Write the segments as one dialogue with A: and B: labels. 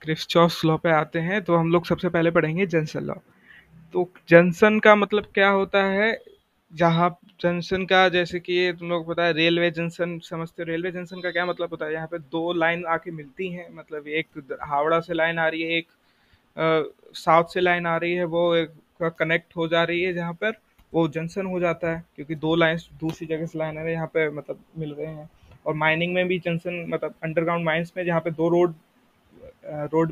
A: क्रिस्चॉफ law पे आते हैं तो हम लोग सबसे पहले पढ़ेंगे जंक्शन लॉ। तो जंक्शन का मतलब क्या होता है? जहाँ जंक्शन का, जैसे कि ये तुम लोग पता है, रेलवे जंक्शन समझते हो। रेलवे जंक्शन का क्या मतलब होता है? यहाँ पे दो लाइन आके मिलती हैं, मतलब एक हावड़ा से लाइन आ रही है, एक साउथ से लाइन आ रही है, वो एक कनेक्ट हो जा रही है, जहाँ पर वो जंक्शन हो जाता है, क्योंकि दो लाइन दूसरी जगह से लाइन आ रही है, यहाँ पे मतलब मिल रहे हैं। और माइनिंग में भी जंक्शन, मतलब अंडरग्राउंड माइंस में जहाँ पे दो रोड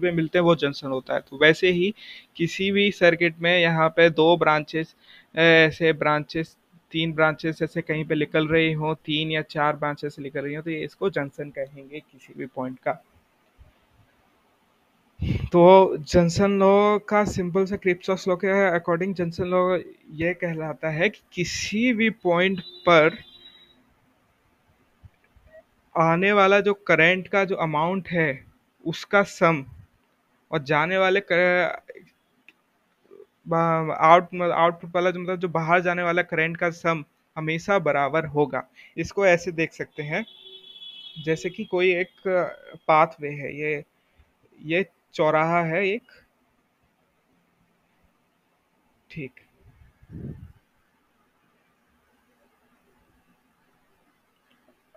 A: पे मिलते हैं वो जंक्शन होता है। तो वैसे ही किसी भी सर्किट में यहाँ पे दो ब्रांचेस, ऐसे ब्रांचेस, तीन ब्रांचेस ऐसे कहीं पे निकल रही हो, तीन या चार ब्रांचेस निकल रही हो, तो ये इसको जंक्शन कहेंगे किसी भी पॉइंट का। तो जंक्शन लॉ का सिंपल सा क्रिप्सॉस लॉ के अकॉर्डिंग जंक्शन लॉ ये कहलाता है कि किसी भी पॉइंट पर आने वाला जो करंट का जो अमाउंट है उसका सम, और जाने वाले आउटपुट वाला जो, मतलब जो बाहर जाने वाला करंट का सम हमेशा बराबर होगा। इसको ऐसे देख सकते हैं, जैसे कि कोई एक पाथवे है, ये चौराहा है एक। ठीक।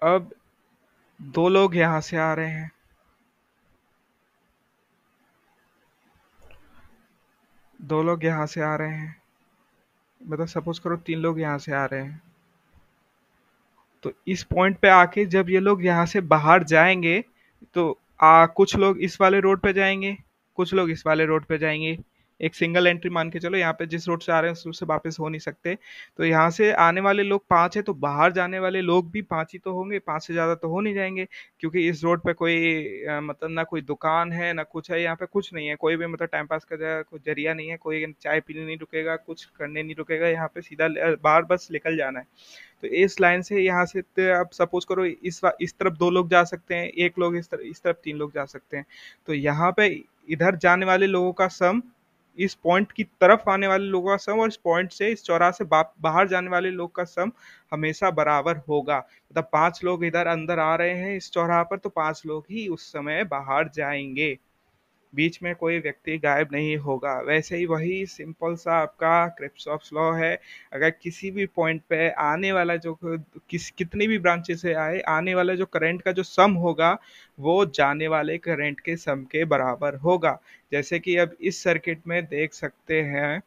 A: अब दो लोग यहाँ से आ रहे हैं, दो लोग यहाँ से आ रहे हैं, मतलब सपोज करो तीन लोग यहाँ से आ रहे हैं। तो इस पॉइंट पे आके जब ये लोग यहाँ से बाहर जाएंगे, तो कुछ लोग इस वाले रोड पे जाएंगे, कुछ लोग इस वाले रोड पे जाएंगे। एक सिंगल एंट्री मान के चलो, यहाँ पे जिस रोड से आ रहे हैं उस रोड से वापस हो नहीं सकते। तो यहाँ से आने वाले लोग पांच है, तो बाहर जाने वाले लोग भी पांच ही तो होंगे, पांच से ज्यादा तो हो नहीं जाएंगे, क्योंकि इस रोड पे कोई मतलब ना कोई दुकान है ना कुछ है, यहाँ पे कुछ नहीं है, कोई भी मतलब टाइम पास का कोई जरिया नहीं है, कोई चाय पीने नहीं रुकेगा, कुछ करने नहीं रुकेगा, यहाँ पे सीधा बाहर बस निकल जाना है। तो इस लाइन से यहाँ से अब सपोज करो इस तरफ दो लोग जा सकते हैं, एक लोग इस तरफ तीन लोग जा सकते हैं। तो यहाँ पे इधर जाने वाले लोगों का सम, इस पॉइंट की तरफ आने वाले लोगों का सम, और इस पॉइंट से इस चौराहे से बाहर जाने वाले लोग का सम हमेशा बराबर होगा। मतलब पांच लोग इधर अंदर आ रहे हैं इस चौराहा पर, तो पांच लोग ही उस समय बाहर जाएंगे, बीच में कोई व्यक्ति गायब नहीं होगा। वैसे ही वही सिंपल सा आपका क्रिप्सॉफ्स लॉ है। अगर किसी भी पॉइंट पे आने वाला जो कितनी भी ब्रांचेस से आए, आने वाला जो करंट का जो सम होगा वो जाने वाले करंट के सम के बराबर होगा। जैसे कि अब इस सर्किट में देख सकते हैं,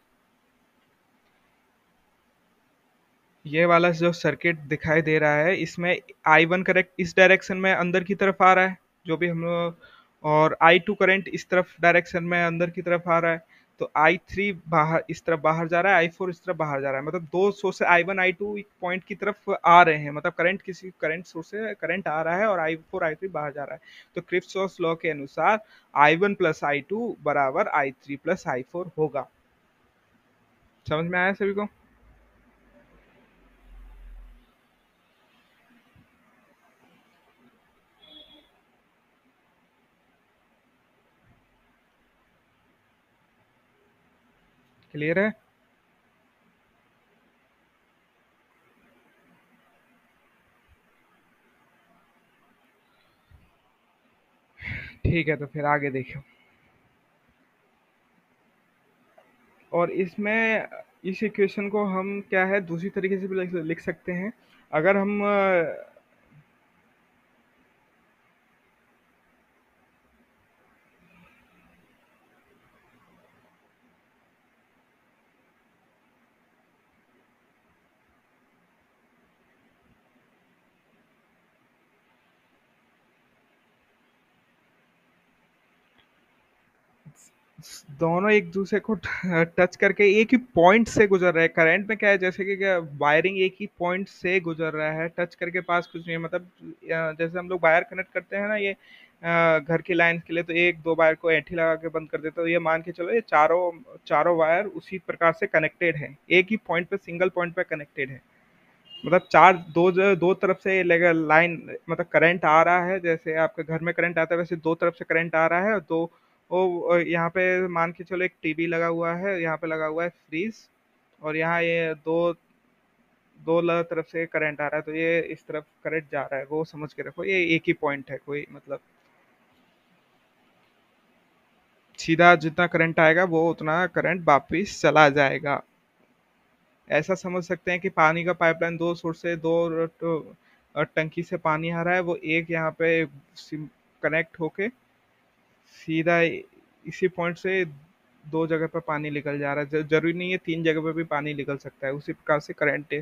A: ये वाला जो सर्किट दिखाई दे रहा है, इसमें आई वन करेक्ट इस डायरेक्शन में अंदर की तरफ आ रहा है, जो भी हम लोग, और आई टू करंट इस तरफ डायरेक्शन में अंदर की तरफ आ रहा है। तो आई थ्री बाहर इस तरफ बाहर जा रहा है, आई फोर इस तरफ बाहर जा रहा है, मतलब दो सोर्स से आई वन आई टू एक पॉइंट की तरफ आ रहे हैं, मतलब करंट किसी करंट सोर्स से करंट आ रहा है और आई फोर आई थ्री बाहर जा रहा है। तो क्रिप्सॉस लॉ के अनुसार I one plus I two बराबर I three plus I four होगा। समझ में आया सभी को? क्लियर है? ठीक है, तो फिर आगे देखो। और इसमें इस इक्वेशन को हम क्या है दूसरी तरीके से भी लिख सकते हैं। अगर हम दोनों एक दूसरे को टच करके एक ही पॉइंट से गुजर रहे हैं। करंट में क्या है, जैसे कि क्या वायरिंग एक ही पॉइंट से गुजर रहा है, टच करके पास कुछ नहीं है। मतलब जैसे हम लोग वायर कनेक्ट करते हैं ना, ये घर की लाइन के लिए, तो एक दो वायर को ऐंठी लगा के बंद कर देते, तो ये मान के चलो ये चारों चारों वायर उसी प्रकार से कनेक्टेड है, एक ही पॉइंट पे, सिंगल पॉइंट पे कनेक्टेड है। मतलब चार दो दो तरफ से लाइन, मतलब करंट आ रहा है, जैसे आपके घर में करंट आता है वैसे दो तरफ से करंट आ रहा है। तो वो यहाँ पे मान के चलो एक टीवी लगा हुआ है, यहाँ पे लगा हुआ है फ्रीज, और यहाँ ये तरफ से करंट आ रहा है, तो ये इस तरफ करंट जा रहा है, वो समझ के रखो, ये एक ही पॉइंट है कोई, मतलब। सीधा जितना करंट आएगा वो उतना करंट वापिस चला जाएगा। ऐसा समझ सकते हैं कि पानी का पाइपलाइन दो सोर्स से टंकी से पानी आ रहा है, वो एक यहाँ पे कनेक्ट होके सीधा इसी पॉइंट से दो जगह पर पानी निकल जा रहा है। जरूरी नहीं है तीन जगह पे भी पानी निकल सकता है। उसी प्रकार से करंट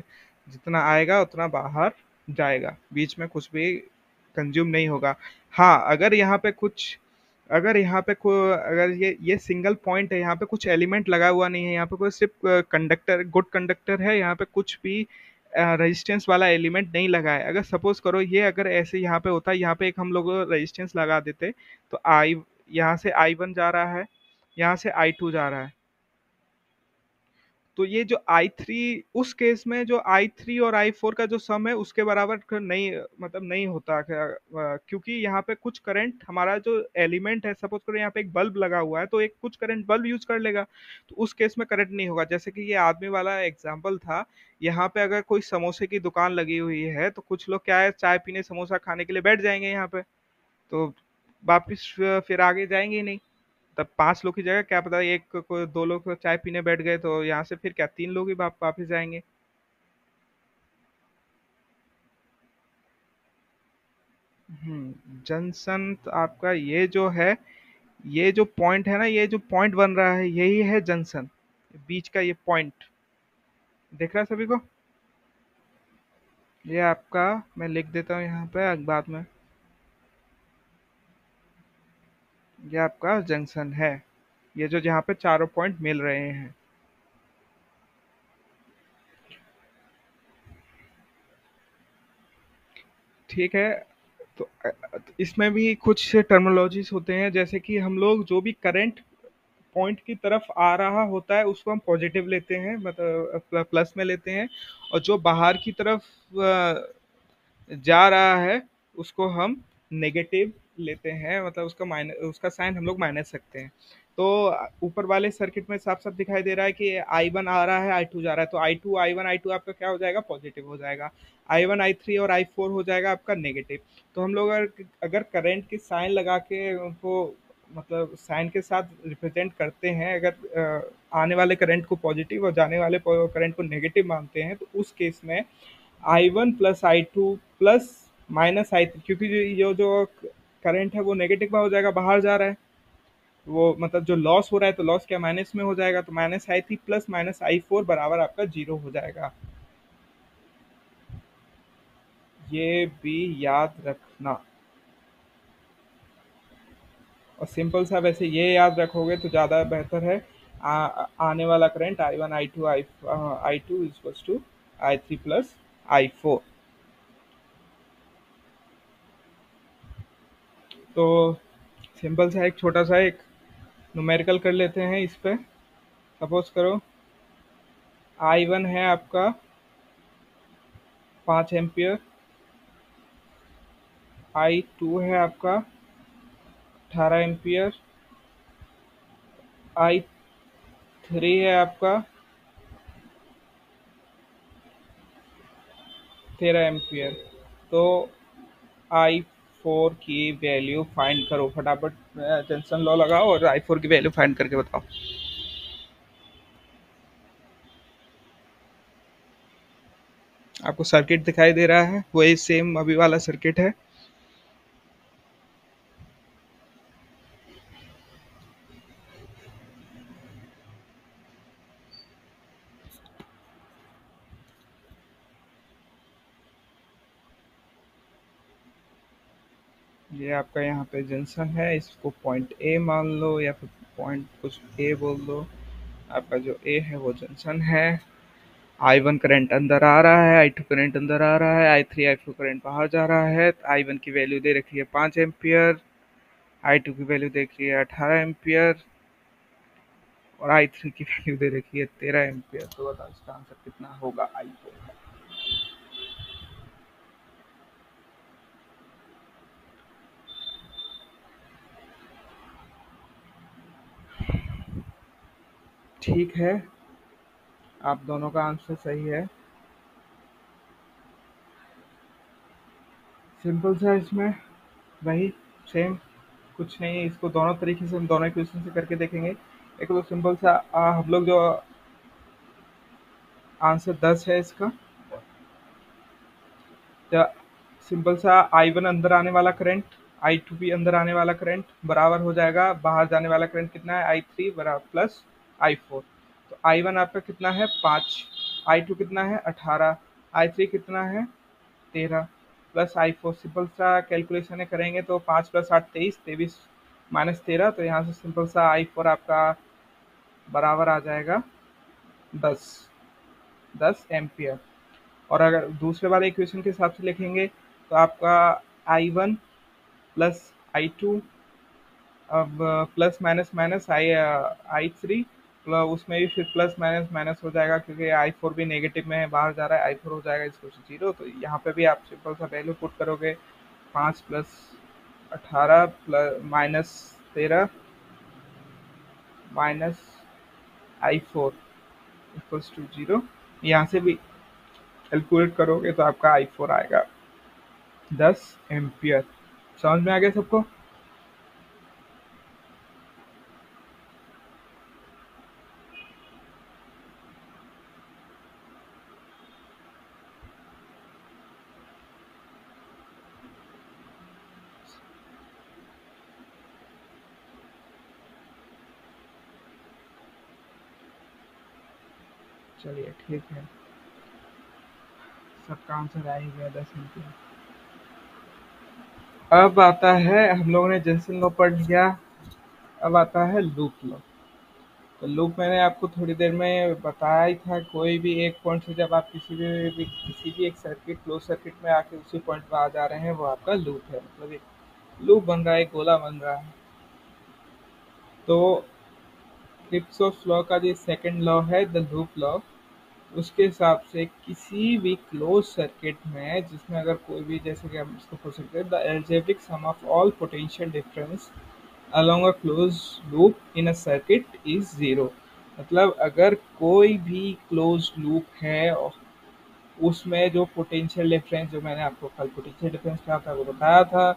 A: जितना आएगा उतना बाहर जाएगा, बीच में कुछ भी कंज्यूम नहीं होगा। हाँ, अगर यहाँ पे अगर ये सिंगल पॉइंट है, यहाँ पे कुछ एलिमेंट लगा हुआ नहीं है, यहाँ पे कोई सिर्फ कंडक्टर गुड कंडक्टर है, यहाँ पे कुछ भी रेजिस्टेंस वाला एलिमेंट नहीं लगा है। अगर सपोज करो ये अगर ऐसे यहाँ पे होता, यहाँ पे एक हम लोग रेजिस्टेंस लगा देते, तो आई यहाँ से I1 जा रहा है, यहाँ से I2 जा रहा है, तो ये जो I3, उस केस में जो I3 और I4 का जो सम है उसके बराबर नहीं, मतलब नहीं होता क्योंकि यहाँ पे कुछ करंट हमारा जो एलिमेंट है, सपोज करो यहाँ पे एक बल्ब लगा हुआ है, तो एक कुछ करंट बल्ब यूज कर लेगा, तो उस केस में करंट नहीं होगा। जैसे कि ये आदमी वाला एग्जाम्पल था, यहाँ पे अगर कोई समोसे की दुकान लगी हुई है, तो कुछ लोग क्या है, चाय पीने समोसा खाने के लिए बैठ जाएंगे यहाँ पे, तो वापिस फिर आगे जाएंगे ही नहीं। तब 5 लोग की जगह क्या पता एक को 2 लोग चाय पीने बैठ गए, तो यहाँ से फिर क्या 3 लोग ही वापिस जाएंगे। जंक्शन तो आपका ये जो है, ये जो पॉइंट है ना, ये जो पॉइंट बन रहा है यही है जंक्शन, बीच का ये पॉइंट दिख रहा है सभी को। ये आपका, मैं लिख देता हूँ यहाँ पे बाद में, ये आपका जंक्शन है, ये जो जहाँ पे चारों पॉइंट मिल रहे हैं। ठीक है। तो इसमें भी कुछ टर्मिनोलॉजीज होते हैं, जैसे कि हम लोग जो भी करंट पॉइंट की तरफ आ रहा होता है उसको हम पॉजिटिव लेते हैं, मतलब प्लस में लेते हैं, और जो बाहर की तरफ जा रहा है उसको हम नेगेटिव लेते हैं, मतलब उसका माइनस, उसका साइन हम लोग माइनस रखते हैं। तो ऊपर वाले सर्किट में साफ साफ दिखाई दे रहा है कि I1 आ रहा है, I2 जा रहा है, तो I2 I1 I2 आपका क्या हो जाएगा, पॉजिटिव हो जाएगा। I1 I3 और I4 हो जाएगा आपका नेगेटिव। तो हम लोग अगर अगर करंट की साइन लगा के उनको, मतलब साइन के साथ रिप्रेजेंट करते हैं, अगर आने वाले करंट को पॉजिटिव और जाने वाले करंट को नेगेटिव मानते हैं, तो उस केस में I1 plus I2 plus minus I3, क्योंकि जो करंट है वो नेगेटिव हो जाएगा, बाहर जा रहा है, वो मतलब जो लॉस हो रहा है, तो लॉस क्या माइनस में हो जाएगा, तो -I3 प्लस -I4 बराबर आपका 0 हो जाएगा। ये भी याद रखना। और सिंपल सा वैसे ये याद रखोगे तो ज़्यादा बेहतर है। आने वाला current I2 equals to I3 plus I4। तो सिंपल सा एक छोटा सा एक न्यूमेरिकल कर लेते हैं इस पे। सपोज करो I1 है आपका 5 एम्पियर, I2 है आपका 18 एम्पियर, I3 है आपका 13 एम्पियर। तो I4 की वैल्यू फाइंड करो फटाफट, जंक्शन लॉ लगाओ और I4 की वैल्यू फाइंड करके बताओ। आपको सर्किट दिखाई दे रहा है, वही सेम अभी वाला सर्किट है। ये आपका यहाँ पे जंक्शन है, इसको पॉइंट ए मान लो या फिर पॉइंट कुछ ए बोल दो। आपका जो ए है वो जंक्शन है। I1 करंट अंदर आ रहा है, I2 करंट अंदर आ रहा है, I3 I4 करंट बाहर जा रहा है। I1 की वैल्यू दे रखी है 5 एम्पियर, I2 की वैल्यू दे रखी है 18 एम्पियर, और I3 की वैल्यू दे रखी है 13 एम्पियर। तो बताओ इसका आंसर कितना होगा I4 का। ठीक है, आप दोनों का आंसर सही है। सिंपल सा इसमें वही सेम कुछ नहीं है, इसको दोनों तरीके से हम दोनों इक्वेशन से करके देखेंगे। एक तो सिंपल सा हम लोग जो आंसर 10 है इसका, तो सिंपल सा I1 अंदर आने वाला करंट, I2 भी अंदर आने वाला करंट बराबर हो जाएगा, बाहर जाने वाला करंट कितना है I3 बराबर प्लस I4। तो I1 आपका कितना है 5, I2 कितना है 18, I3 कितना है 13 प्लस I4। सिंपल सा कैलकुलेशन करेंगे तो 5 प्लस 8 23, 23 माइनस 13, तो यहाँ से सिंपल सा I4 आपका बराबर आ जाएगा 10, 10 एम्पियर। और अगर दूसरे वाले इक्वेशन के हिसाब से लिखेंगे तो आपका I1 प्लस I2, अब प्लस माइनस माइनस I3, उसमें भी फिर प्लस माइनस माइनस हो जाएगा क्योंकि I4 भी नेगेटिव में है, बाहर जा रहा है, I4 हो जाएगा इसको 0। तो यहाँ पे भी आप सिंपल सा वैल्यू पुट करोगे, 5 plus 18 plus minus 13 minus I4 equals to 0। यहाँ से भी कैलकुलेट करोगे तो आपका I4 आएगा 10 एम्पियर। समझ में आ गया सबको? चलिए ठीक है, सबका आंसर आ ही गया 10 एम्पियर। अब आता है, हम लोगों ने जेनसन लॉ पढ़ लिया, अब आता है लूप लॉ। तो लूप मैंने आपको थोड़ी देर में बताया ही था, कोई भी एक पॉइंट से जब आप किसी भी एक सर्किट क्लोज सर्किट में आके उसी पॉइंट पर आ जा रहे हैं वो आपका लूप है, मतलब एक लूप बन रहा है, एक गोला बन रहा है। तो किर्चॉफ लॉ का जो सेकंड लॉ है द लूप लॉ, उसके हिसाब से किसी भी क्लोज सर्किट में जिसमें अगर कोई भी, जैसे कि हम इसको पूछ सकते हैं the algebraic sum of all potential difference along a closed loop in a circuit is zero। मतलब अगर कोई भी क्लोज लूप है और उसमें जो पोटेंशियल डिफरेंस, जो मैंने आपको कल पोटेंशियल डिफरेंस क्या था वो बताया था,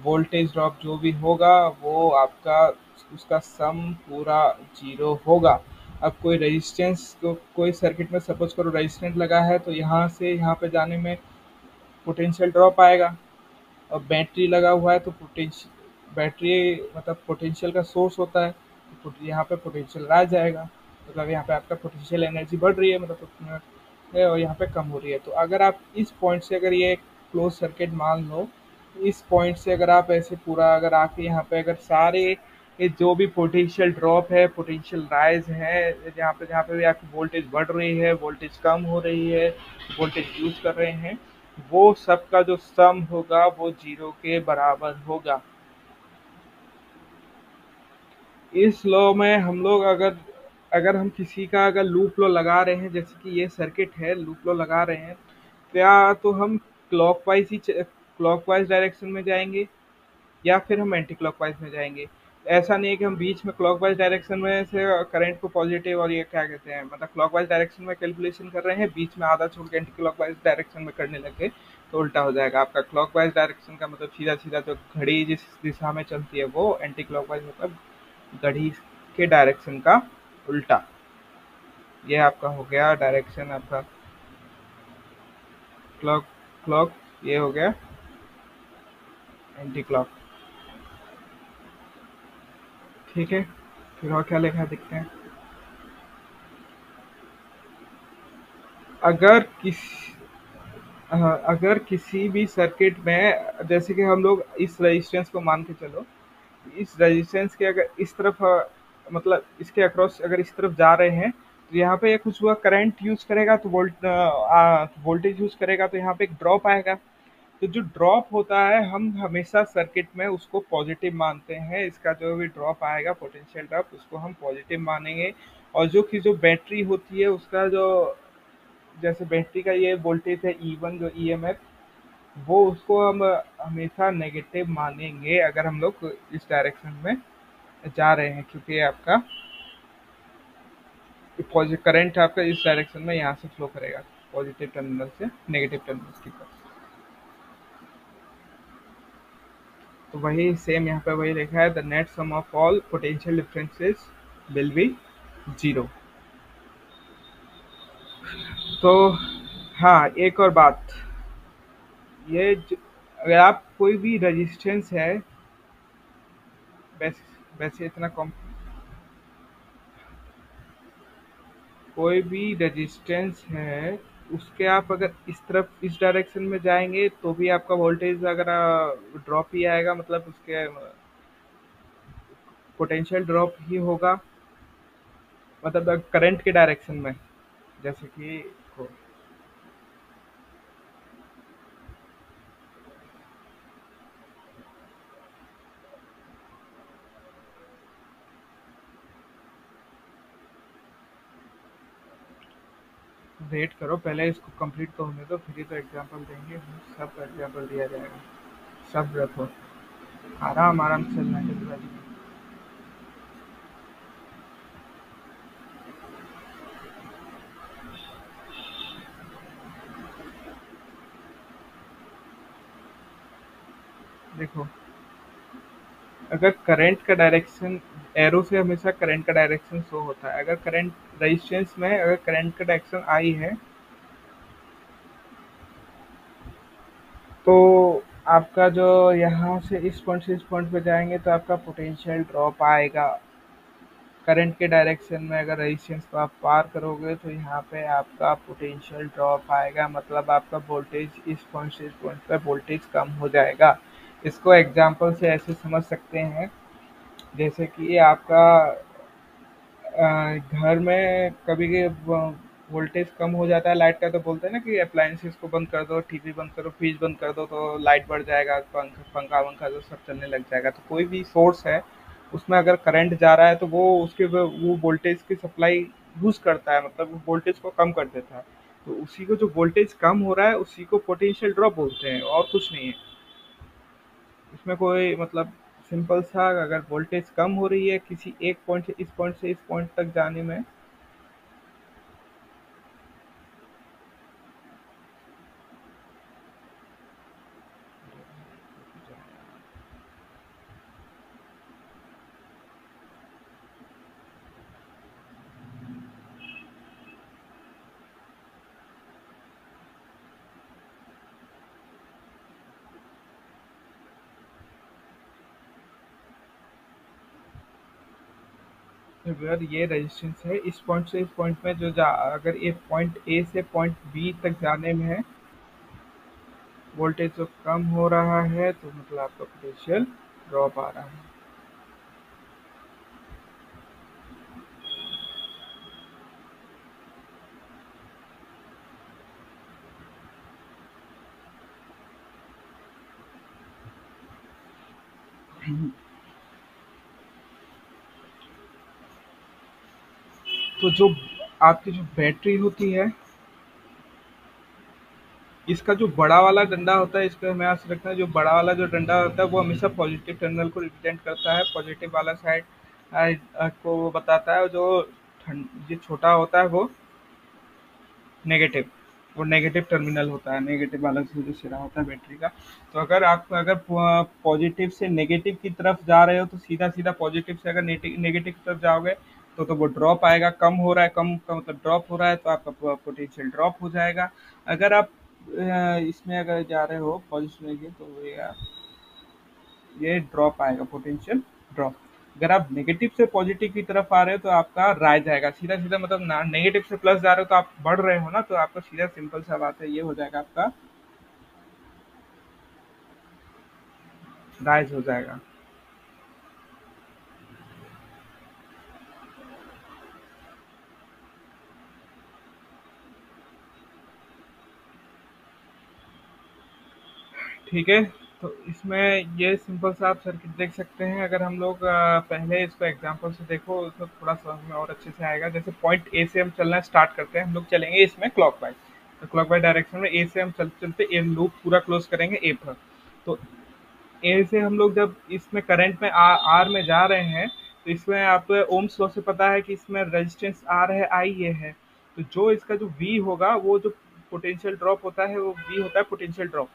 A: वोल्टेज ड्रॉप जो भी होगा वो आपका उसका सम पूरा 0 होगा। अब कोई रेजिस्टेंस, तो कोई सर्किट में सपोज करो रेजिस्टेंस लगा है तो यहाँ से यहाँ पे जाने में पोटेंशियल ड्रॉप आएगा। और बैटरी लगा हुआ है तो पोटेंशियल, बैटरी मतलब पोटेंशियल का सोर्स होता है, तो यहाँ पे पोटेंशियल आ जाएगा, मतलब यहाँ पे आपका पोटेंशियल एनर्जी बढ़ रही है, मतलब है, और यहाँ पे कम हो रही है। तो अगर आप इस पॉइंट से, अगर ये क्लोज सर्किट मान लो, इस पॉइंट से अगर आप ऐसे पूरा अगर आके यहाँ पे अगर सारे ये जो भी पोटेंशियल ड्रॉप है, पोटेंशियल राइज है, जहाँ पे भी आपकी वोल्टेज बढ़ रही है, वोल्टेज कम हो रही है, वोल्टेज यूज कर रहे हैं, वो सब का जो सम होगा वो 0 के बराबर होगा। इस लॉ में हम लोग अगर अगर हम किसी का अगर लूप लॉ लगा रहे हैं, जैसे कि ये सर्किट है, लूप लॉ लगा रहे हैं, क्या तो हम क्लॉकवाइज डायरेक्शन में जाएंगे या फिर हम एंटी क्लॉकवाइज में जाएंगे। ऐसा नहीं है कि हम बीच में क्लॉकवाइज डायरेक्शन में से करंट को पॉजिटिव और ये क्या कहते हैं, मतलब क्लॉकवाइज डायरेक्शन में कैलकुलेशन कर रहे हैं, बीच में आधा छोड़ के एंटी क्लॉकवाइज डायरेक्शन में करने लगे तो उल्टा हो जाएगा। आपका क्लॉकवाइज डायरेक्शन का मतलब सीधा सीधा जो घड़ी जिस दिशा में चलती है वो, एंटी क्लॉकवाइज मतलब घड़ी के डायरेक्शन का उल्टा। ये आपका हो गया डायरेक्शन आपका क्लॉक क्लॉक, ये हो गया एंटी क्लॉक। ठीक है, फिर और क्या लिखा है देखते हैं। अगर किस अगर किसी भी सर्किट में, जैसे कि हम लोग इस रेजिस्टेंस को मान के चलो, इस रेजिस्टेंस के अगर इस तरफ मतलब इसके अक्रॉस अगर इस तरफ जा रहे हैं, तो यहाँ पे कुछ हुआ करंट यूज करेगा तो वोल्टेज यूज करेगा तो यहाँ पे एक ड्रॉप आएगा। तो जो ड्रॉप होता है हम हमेशा सर्किट में उसको पॉजिटिव मानते हैं, इसका जो भी ड्रॉप आएगा पोटेंशियल ड्रॉप उसको हम पॉजिटिव मानेंगे। और जो बैटरी होती है उसका जो, जैसे बैटरी का ये वोल्टेज है E1 जो EMF, वो उसको हम हमेशा नेगेटिव मानेंगे अगर हम लोग इस डायरेक्शन में जा रहे हैं, क्योंकि आपका करंट आपका इस डायरेक्शन में यहाँ से फ्लो करेगा, पॉजिटिव टर्मिनल से नेगेटिव टर्मिनल की तरफ। तो वही सेम यहाँ पे वही लिखा है, the net sum of all potential differences will be zero. तो हाँ, एक और बात, अगर आप कोई भी रेजिस्टेंस है, वैसे वैसे इतना कम, कोई भी रेजिस्टेंस है, उसके आप अगर इस तरफ इस डायरेक्शन में जाएंगे तो भी आपका वोल्टेज अगर ड्रॉप ही आएगा, मतलब उसके पोटेंशियल ड्रॉप ही होगा, मतलब करंट के डायरेक्शन में, जैसे कि वेट करो, पहले इसको कंप्लीट तो होने दो, फिर ही तो एग्जांपल देंगे, सब एग्जांपल दिया जाएगा। सब रखो, आराम आराम से चलना है जल्दबाजी में। देखो, अगर करंट का डायरेक्शन, एरो से हमेशा करंट का डायरेक्शन शो होता है, अगर करंट रेजिस्टेंस में अगर करंट का डायरेक्शन आई है, तो आपका जो यहाँ से इस पॉइंट से इस पॉइंट पे जाएंगे तो आपका पोटेंशियल ड्रॉप आएगा। करंट के डायरेक्शन में अगर रेजिस्टेंस को आप पार करोगे तो यहाँ पे आपका पोटेंशियल ड्रॉप आएगा, मतलब आपका वोल्टेज इस पॉइंट से इस पॉइंट पे वोल्टेज कम हो जाएगा। इसको एग्जांपल से ऐसे समझ सकते हैं, जैसे कि आपका घर में कभी वोल्टेज कम हो जाता है लाइट का, तो बोलते हैं ना कि अप्लायंसेस को बंद कर दो, टीवी बंद करो, फ्रिज बंद कर दो, तो लाइट बढ़ जाएगा, पंखा वंखा जो सब चलने लग जाएगा। तो कोई भी सोर्स है, उसमें अगर करंट जा रहा है तो वो उसके वो वोल्टेज की सप्लाई यूज करता है, मतलब वो वोल्टेज को कम कर देता है। तो उसी को, जो वोल्टेज कम हो रहा है, उसी को पोटेंशियल ड्रॉप बोलते हैं, और कुछ नहीं है इसमें कोई मतलब। सिंपल सा, अगर वोल्टेज कम हो रही है किसी एक पॉइंट से इस पॉइंट से इस पॉइंट तक जाने में, अगर ये रेजिस्टेंस है, इस पॉइंट से इस पॉइंट में जो जा, अगर ये पॉइंट ए से पॉइंट बी तक जाने में वोल्टेज जो कम हो रहा है, तो मतलब आपका पोटेंशियल ड्रॉप आ रहा है। तो जो आपकी जो बैटरी होती है, इसका जो बड़ा वाला डंडा होता है, इसको हमें याद रखना है, जो बड़ा वाला जो डंडा होता है वो हमेशा पॉजिटिव टर्मिनल को रिप्रेजेंट करता है, पॉजिटिव वाला साइड को वो बताता है, जो जो छोटा होता है वो नेगेटिव, वो नेगेटिव टर्मिनल होता है, नेगेटिव वाला जो सिरा होता है बैटरी का। तो अगर आप अगर पॉजिटिव से नेगेटिव की तरफ जा रहे हो, तो सीधा सीधा पॉजिटिव से अगर नेगेटिव की तरफ जाओगे तो वो ड्रॉप आएगा, कम हो रहा है, कम का मतलब ड्रॉप हो रहा है, तो आपका पोटेंशियल ड्रॉप हो जाएगा। अगर आप इसमें अगर जा रहे हो पॉजिटिव में, तो ये ड्रॉप आएगा, पोटेंशियल ड्रॉप। अगर आप नेगेटिव से पॉजिटिव की तरफ आ रहे हो तो आपका राइज आएगा, सीधा सीधा, मतलब ना नेगेटिव से प्लस जा रहे हो तो आप बढ़ रहे हो ना, तो आपका सीधा सिंपल सा बात है, ये हो जाएगा आपका राइज हो जाएगा। ठीक है, तो इसमें ये सिंपल सा आप सर्किट देख सकते हैं। अगर हम लोग पहले इसको एग्जांपल से देखो, उसमें थोड़ा समझ में और अच्छे से आएगा। जैसे पॉइंट ए से हम चलना स्टार्ट करते हैं, हम लोग चलेंगे इसमें क्लॉकवाइज, तो क्लॉकवाइज डायरेक्शन में ए से हम चलते चलते ए लूप पूरा क्लोज करेंगे ए पर। तो ए से हम लोग जब इसमें करंट में आर में जा रहे हैं, तो इसमें आपको ओम्स लॉ से पता है कि इसमें रेजिस्टेंस आर है, आई ये है। तो जो इसका जो वी होगा, वो जो पोटेंशियल ड्रॉप होता है, वो वी होता है पोटेंशियल ड्रॉप।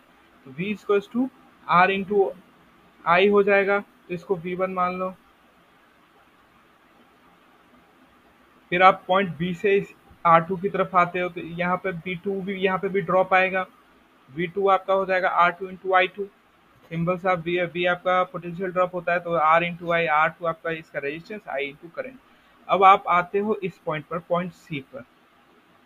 A: तो V equals to R into I हो जाएगा, तो इसको V1 मान लो। फिर आप पॉइंट बी से इस R2 की तरफ आते हो, तो यहाँ पे B2 भी, यहाँ पे भी ड्रॉप आएगा। V2 आपका हो जाएगा R2 इंटू I2। सिंबल सा बी आपका पोटेंशियल ड्रॉप होता है, तो R इंटू आई, R2 आपका इसका रेजिस्टेंस, I इंटू करंट। अब आप आते हो इस पॉइंट पर, पॉइंट सी पर।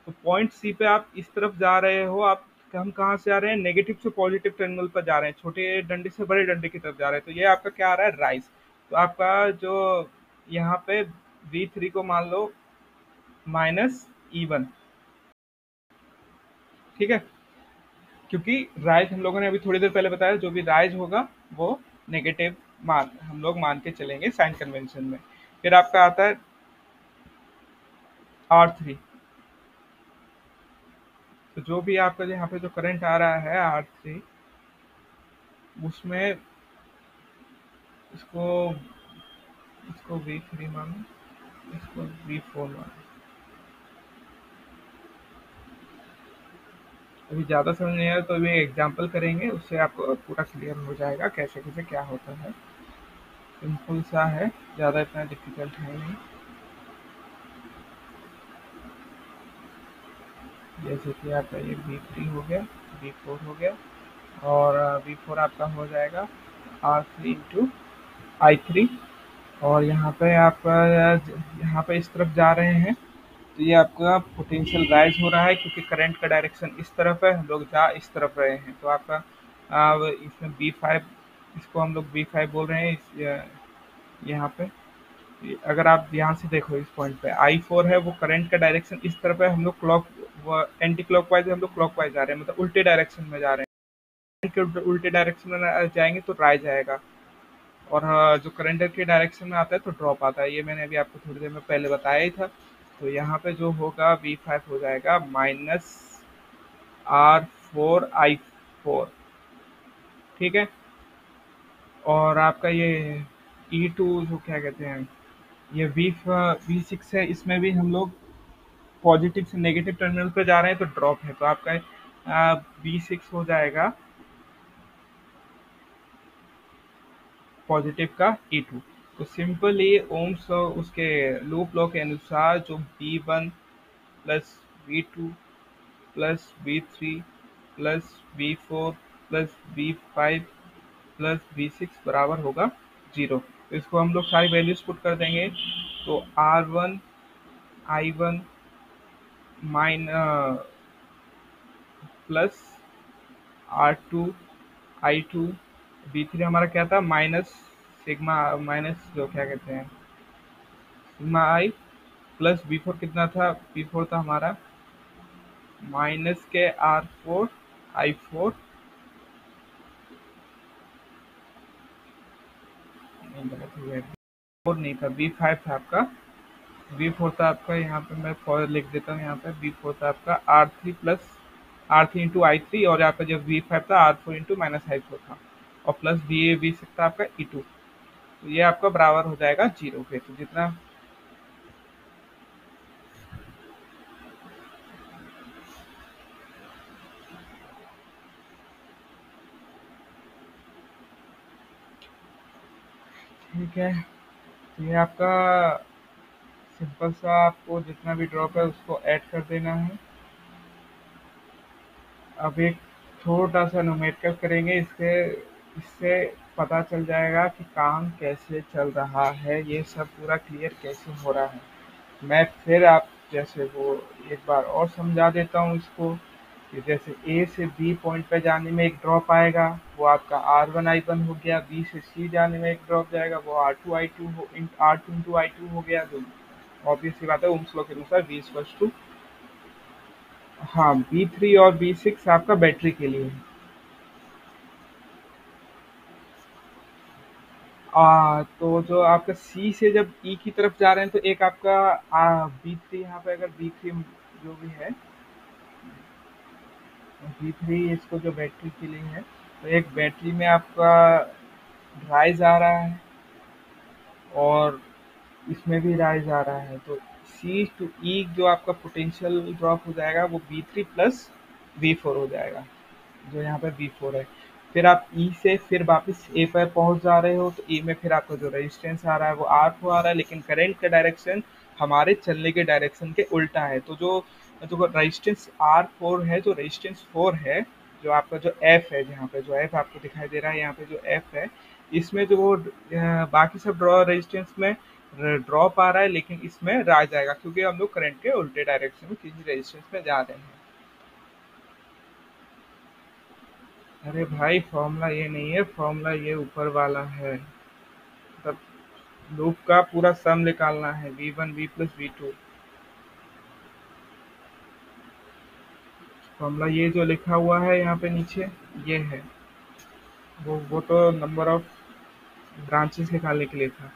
A: तो पॉइंट सी पे आप इस तरफ जा रहे हो, आप हम कहाँ से आ रहे हैं, नेगेटिव से पॉजिटिव टर्मिनल पर जा रहे हैं, छोटे डंडे से बड़े डंडे की तरफ जा रहे हैं। तो ये आपका क्या आ रहा है, राइज। तो आपका जो यहाँ पे V3 को मान लो -E1, ठीक है। क्योंकि राइज हम लोगों ने अभी थोड़ी देर पहले बताया, जो भी राइज होगा वो नेगेटिव मान हम लोग मान के चलेंगे साइन कन्वेंशन में। फिर आपका आता है R3। तो जो भी आपका यहाँ पे जो करंट आ रहा है R3, उसमें इसको इसको V3 मानो, इसको V4 मानो। अभी ज़्यादा समझ नहीं आया तो अभी एग्जांपल करेंगे, उससे आपको पूरा क्लियर हो जाएगा कैसे कैसे क्या होता है। सिंपल सा है, ज़्यादा इतना डिफिकल्ट है नहीं। जैसे कि आपका ये V3 हो गया, V4 हो गया, और V4 आपका हो जाएगा R3 इंटू I3। और यहाँ पे आप यहाँ पे इस तरफ जा रहे हैं, तो ये आपका पोटेंशियल राइज हो रहा है, क्योंकि करंट का डायरेक्शन इस तरफ है, हम लोग जा इस तरफ रहे हैं। तो आपका इसमें B5, इसको हम लोग B5 बोल रहे हैं यहाँ पे। अगर आप ध्यान से देखो इस पॉइंट पे I4 है, वो करंट का डायरेक्शन इस तरफ है, हम लोग एंटी क्लॉकवाइज, हम लोग क्लॉकवाइज जा रहे हैं, मतलब उल्टे डायरेक्शन में जा रहे हैं। करंट के उल्टे डायरेक्शन में जाएंगे तो राइज आएगा, और जो करंट के डायरेक्शन में आता है तो ड्रॉप आता है। ये मैंने अभी आपको थोड़ी देर में पहले बताया ही था। तो यहाँ पे जो होगा V5 हो जाएगा -R4I4, ठीक है। और आपका ये E2 जो क्या कहते हैं, ये V6 है, इसमें भी हम लोग पॉजिटिव से नेगेटिव टर्मिनल पे जा रहे हैं, तो ड्रॉप है। तो आपका V6 हो जाएगा पॉजिटिव का E2। तो सिंपली ओम्स उसके लूप लॉ के अनुसार, जो V1 plus V2 plus V3 plus V4 plus V5 plus V6 बराबर होगा 0। तो इसको हम लोग सारी वैल्यूज पुट कर देंगे। तो R1 I1 mine plus R2 I2, V3 हमारा क्या था, माइनस सिग्मा, माइनस जो क्या कहते हैं सिग्मा आई, प्लस V4 कितना था, V4 था हमारा माइनस के R4I4, नहीं गलत हो गया, 4 नहीं था, V5 था आपका, V4 था आपका, यहाँ पे मैं फॉर लिख देता हूँ, यहाँ पे V4 था आपका R3 plus R3 into I3, और यहाँ पे जो V5 था R4 इंटू माइनस I4 था, और प्लस V6 था आपका E2। तो ये आपका बराबर हो जाएगा 0 पे। तो जितना ठीक है, तो ये आपका सिंपल सा, आपको जितना भी ड्रॉप है उसको ऐड कर देना है। अब एक छोटा सा न्यूमेरिकल करेंगे, इससे इससे पता चल जाएगा कि काम कैसे चल रहा है, ये सब पूरा क्लियर कैसे हो रहा है। मैं फिर आप जैसे वो एक बार और समझा देता हूँ इसको, कि जैसे ए से बी पॉइंट पे जाने में एक ड्रॉप आएगा, वो आपका R1I1 हो गया। बी से सी जाने में एक ड्रॉप जाएगा, वो R2I2 हो, R2 इंटू I2 हो गया। जो ऑब्वियस सी बात है, ओम्स लॉ के अनुसार V इक्वल्स टू, हाँ, B3 और B6 आपका बैटरी के लिए है। तो जो आपका सी से जब ई की तरफ जा रहे हैं, तो एक आपका B3, यहाँ पे अगर B3 जो भी है, B3 इसको जो बैटरी के लिए है, तो एक बैटरी में आपका राइज आ रहा है, और इसमें भी राइज आ रहा है। तो सी टू ई जो आपका पोटेंशियल ड्रॉप हो जाएगा, वो B3 प्लस V4 हो जाएगा, जो यहाँ पे V4 है। फिर आप ई से फिर वापस ए पर पहुंच जा रहे हो, तो ई में फिर आपका जो रेजिस्टेंस आ रहा है वो R4 आ रहा है, लेकिन करंट का डायरेक्शन हमारे चलने के डायरेक्शन के उल्टा है। तो जो जो रेजिस्टेंस R4 है, जो रेजिस्टेंस 4 है, जो आपका जो F है, जहाँ पे जो F आपको दिखाई दे रहा है, यहाँ पे जो F है, इसमें जो वो बाकी सब ड्रॉ रेजिस्टेंस में ड्रॉप आ रहा है, लेकिन इसमें आ जाएगा क्योंकि हम लोग करंट के उल्टे डायरेक्शन में किसी रेजिस्टेंस में जा रहे हैं। अरे भाई फॉर्मूला ये नहीं है, फॉर्मूला ये ऊपर वाला है। तब लूप का पूरा सम निकालना है, V1 V plus V2। Formula ये जो लिखा हुआ है यहाँ पे नीचे, ये है। वो तो नंबर ऑफ ब्रांचेस निकालने के लिए था।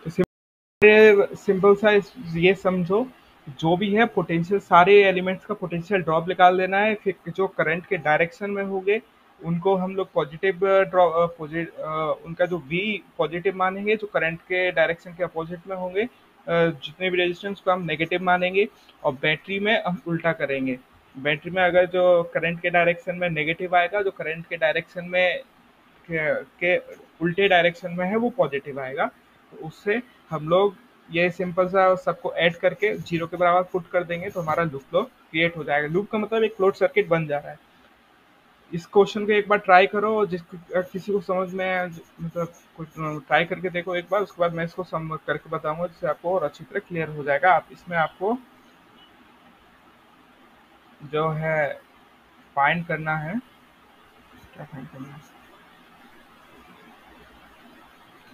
A: तो सिंपल सा ये समझो, जो भी है पोटेंशियल, सारे एलिमेंट्स का पोटेंशियल ड्रॉप निकाल देना है, फिर जो करंट के डायरेक्शन में होंगे उनको हम लोग पॉजिटिव ड्रॉप, उनका जो वी पॉजिटिव मानेंगे, जो करंट के डायरेक्शन के अपोजिट में होंगे जितने भी रेजिस्टेंस को हम नेगेटिव मानेंगे, और बैटरी में हम उल्टा करेंगे। बैटरी में अगर जो करंट के डायरेक्शन में नेगेटिव आएगा, जो करंट के डायरेक्शन में के उल्टे डायरेक्शन में है वो पॉजिटिव आएगा। तो उससे हम लोग ये सिंपल सा सबको ऐड करके जीरो के बराबर पुट कर देंगे, तो हमारा लूप लॉक क्रिएट हो जाएगा। लूप का मतलब एक क्लोज सर्किट बन जा रहा है। इस क्वेश्चन को एक बार ट्राई करो, जिस किसी को समझ में मतलब कुछ ट्राई करके देखो एक बार, उसके बाद मैं इसको सम करके बताऊंगा, जिससे आपको और अच्छी तरह क्लियर हो जाएगा। आप इसमें आपको जो है फाइंड करना है, क्या फाइंड करना है,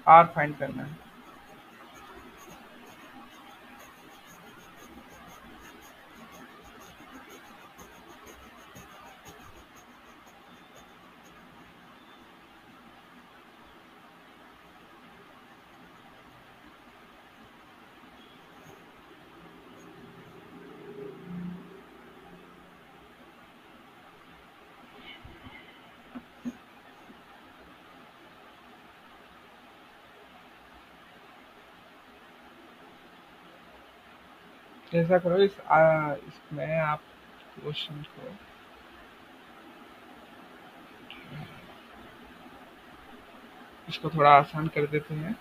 A: आर फाइंड करना है। ऐसा करो, इसमें आप क्वेश्चन को इसको थोड़ा आसान कर देते हैं,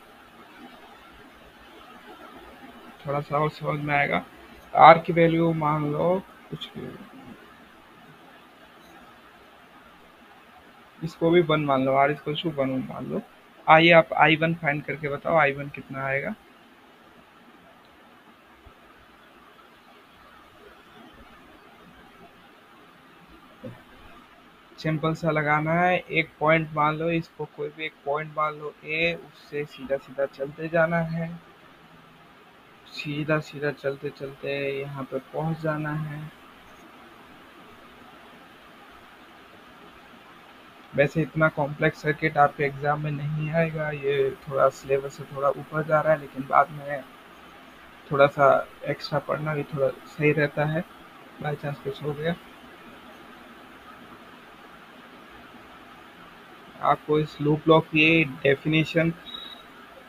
A: थोड़ा सा और समझ में आएगा। आर की वैल्यू मान लो कुछ भी, इसको भी वन मान लो, आर इसको टू वन मान लो। आइए आप आई वन फाइंड करके बताओ, आई वन कितना आएगा। सिंपल सा लगाना है, एक पॉइंट मान लो, इसको कोई भी एक पॉइंट मान लो ए, उससे सीधा सीधा चलते जाना है, सीधा सीधा चलते चलते यहाँ पे पहुंच जाना है। वैसे इतना कॉम्प्लेक्स सर्किट आपके एग्जाम में नहीं आएगा, ये थोड़ा सिलेबस से थोड़ा ऊपर जा रहा है, लेकिन बाद में थोड़ा सा एक्स्ट्रा पढ़ना भी थोड़ा सही रहता है, बाई चांस कुछ हो गया। आपको इस लूप लॉक की डेफिनेशन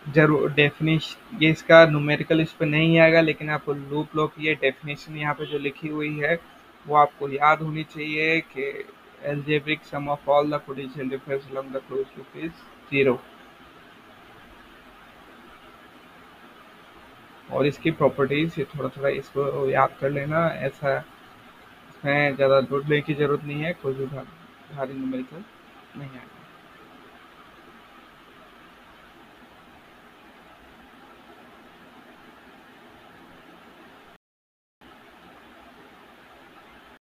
A: जरूर, डेफिनेशन ये इसका न्यूमेरिकल इस पर नहीं आएगा, लेकिन आपको लूप लॉक की ये डेफिनेशन यहाँ पे जो लिखी हुई है वो आपको याद होनी चाहिए कि algebraic sum of all the potential difference along the closed loop is 0। और इसकी प्रॉपर्टीज ये थोड़ा थोड़ा इसको याद कर लेना, ऐसा इसमें ज़्यादा ढूंढने की जरूरत नहीं है, कोई भी भारी न्यूमेरिकल नहीं आएगा।